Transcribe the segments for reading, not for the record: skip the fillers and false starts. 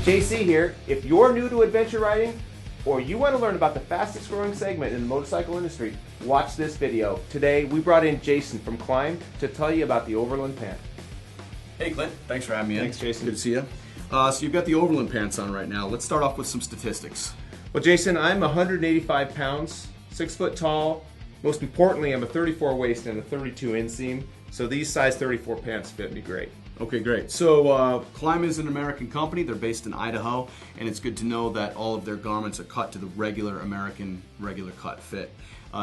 JC here. If you're new to adventure riding or you want to learn about the fastest growing segment in the motorcycle industry, watch this video. Today we brought in Jason from KLIM to tell you about the Overland Pant. Hey Clint, thanks for having me in. Thanks, Jason. Good to see you. So you've got the Overland Pants on right now. Let's start off with some statistics. Well, Jason, I'm 185 pounds, 6 foot tall. Most importantly, I'm a 34 waist and a 32 inseam. So these size 34 pants fit me great. Okay, great. So KLIM is an American company. They're based in Idaho, and it's good to know that all of their garments are cut to the regular American regular cut fit.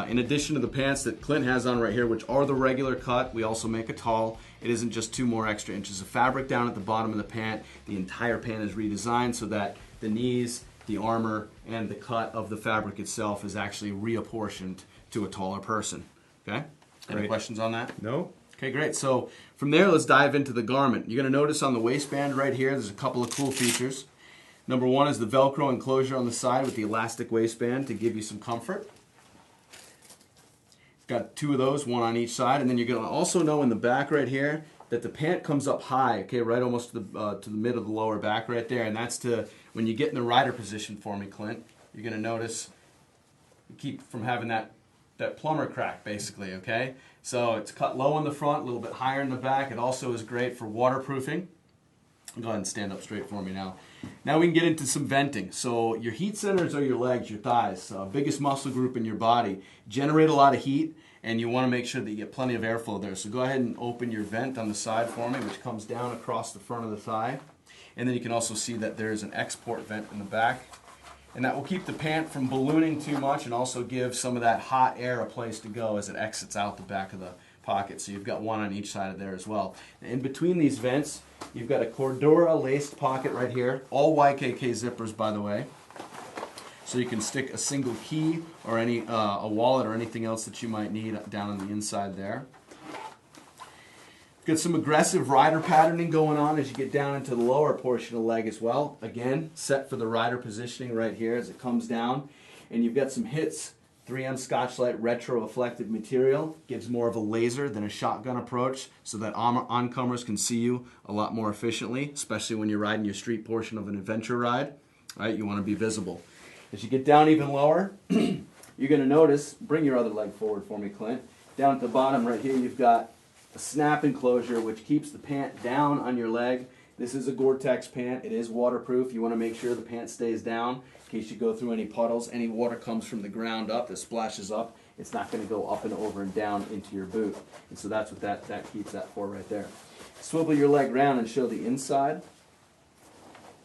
In addition to the pants that Clint has on right here, which are the regular cut, we also make a tall. It isn't just 2 more extra inches of fabric down at the bottom of the pant. The entire pant is redesigned so that the knees, the armor, and the cut of the fabric itself is actually reapportioned to a taller person. Okay? Any questions on that? No? Okay, great. So from there, let's dive into the garment. You're going to notice on the waistband right here, there's a couple of cool features. Number one is the Velcro enclosure on the side with the elastic waistband to give you some comfort. Got 2 of those, 1 on each side, and then you're going to also know in the back right here that the pant comes up high, okay, right almost to the mid of the lower back right there, and that's to, when you get in the rider position for me, Clint, you're going to notice, keep from having that plumber crack, basically, okay? So it's cut low on the front, a little bit higher in the back. It also is great for waterproofing. Go ahead and stand up straight for me now. Now we can get into some venting. So your heat centers are your legs, your thighs, biggest muscle group in your body. Generate a lot of heat, and you want to make sure that you get plenty of airflow there. So go ahead and open your vent on the side for me, which comes down across the front of the thigh. And then you can also see that there's an export vent in the back. And that will keep the pant from ballooning too much and also give some of that hot air a place to go as it exits out the back of the pocket. So you've got 1 on each side of there as well. In between these vents, you've got a Cordura laced pocket right here. All YKK zippers, by the way. So you can stick a single key or any a wallet or anything else that you might need down on the inside there. Got some aggressive rider patterning going on as you get down into the lower portion of the leg as well. Again, set for the rider positioning right here as it comes down. And you've got some hits, 3M scotchlite retro reflective material. Gives more of a laser than a shotgun approach so that oncomers can see you a lot more efficiently, especially when you're riding your street portion of an adventure ride. Right, you want to be visible. As you get down even lower, you're going to notice, bring your other leg forward for me, Clint. Down at the bottom right here, you've got a snap enclosure which keeps the pant down on your leg. This is a Gore-Tex pant. It is waterproof. You want to make sure the pant stays down in case you go through any puddles. Any water comes from the ground up that splashes up. It's not going to go up and over and down into your boot. And so that's what that keeps that for right there. Swivel your leg around and show the inside.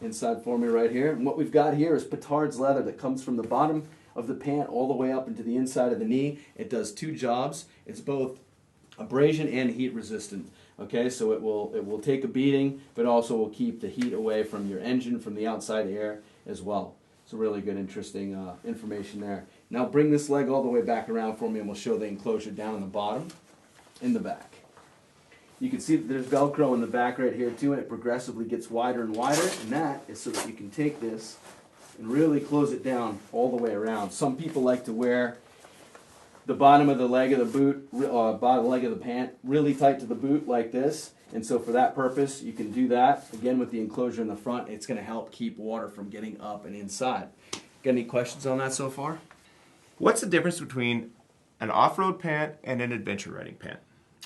Inside for me right here. And what we've got here is Petard's leather that comes from the bottom of the pant all the way up into the inside of the knee. It does 2 jobs. It's both abrasion and heat resistant. Okay, so it will take a beating, but also will keep the heat away from your engine, from the outside air as well. So really good, interesting information there. Now bring this leg all the way back around for me, and we'll show the enclosure down in the bottom, in the back. You can see that there's Velcro in the back right here too, and it progressively gets wider and wider, and that is so that you can take this and really close it down all the way around. Some people like to wear the bottom of the leg of the boot, bottom leg of the pant, really tight to the boot like this. And so for that purpose, you can do that. Again, with the enclosure in the front, it's going to help keep water from getting up and inside. Got any questions on that so far? What's the difference between an off-road pant and an adventure riding pant?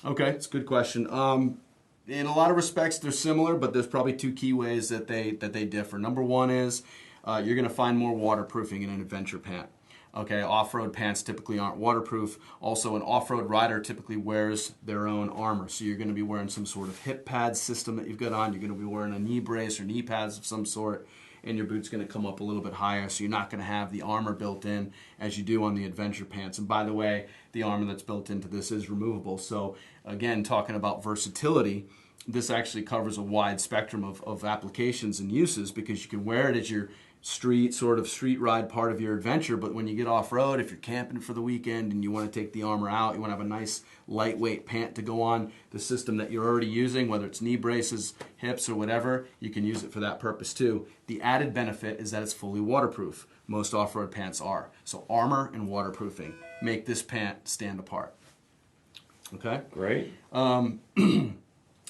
Okay, it's a good question. In a lot of respects, they're similar, but there's probably 2 key ways that they differ. Number one is you're going to find more waterproofing in an adventure pant. Okay, off-road pants typically aren't waterproof. Also, an off-road rider typically wears their own armor. So you're going to be wearing some sort of hip pad system that you've got on. You're going to be wearing a knee brace or knee pads of some sort. And your boot's going to come up a little bit higher. So you're not going to have the armor built in as you do on the adventure pants. And by the way, the armor that's built into this is removable. So again, talking about versatility, this actually covers a wide spectrum of applications and uses because you can wear it as your street ride part of your adventure, but when you get off-road, if you're camping for the weekend and you want to take the armor out, you want to have a nice lightweight pant to go on the system that you're already using, whether it's knee braces, hips, or whatever, you can use it for that purpose too. The added benefit is that it's fully waterproof. Most off-road pants are. So armor and waterproofing make this pant stand apart. Okay? Great.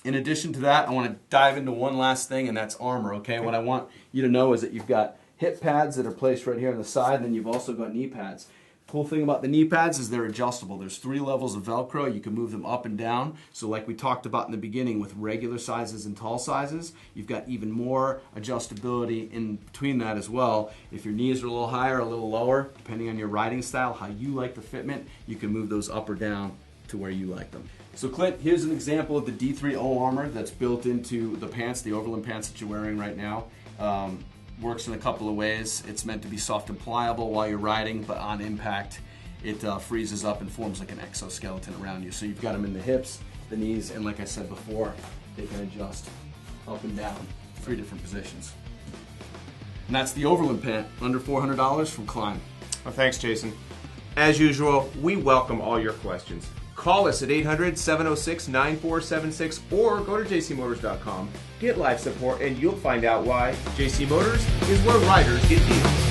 In addition to that, I want to dive into one last thing, and that's armor, okay? What I want you to know is that you've got hip pads that are placed right here on the side, and then you've also got knee pads. Cool thing about the knee pads is they're adjustable. There's 3 levels of Velcro. You can move them up and down. So like we talked about in the beginning with regular sizes and tall sizes, you've got even more adjustability in between that as well. If your knees are a little higher, a little lower, depending on your riding style, how you like the fitment, you can move those up or down to where you like them. So Clint, here's an example of the D3O armor that's built into the pants, the Overland pants that you're wearing right now. Works in a couple of ways. It's meant to be soft and pliable while you're riding, but on impact, it freezes up and forms like an exoskeleton around you. So you've got them in the hips, the knees, and like I said before, they can adjust up and down, 3 different positions. And that's the Overland Pant, under $400 from KLIM. Well, thanks, Jason. As usual, we welcome all your questions. Call us at 800-706-9476 or go to jcmotors.com. Get live support and you'll find out why JC Motors is where riders get deals.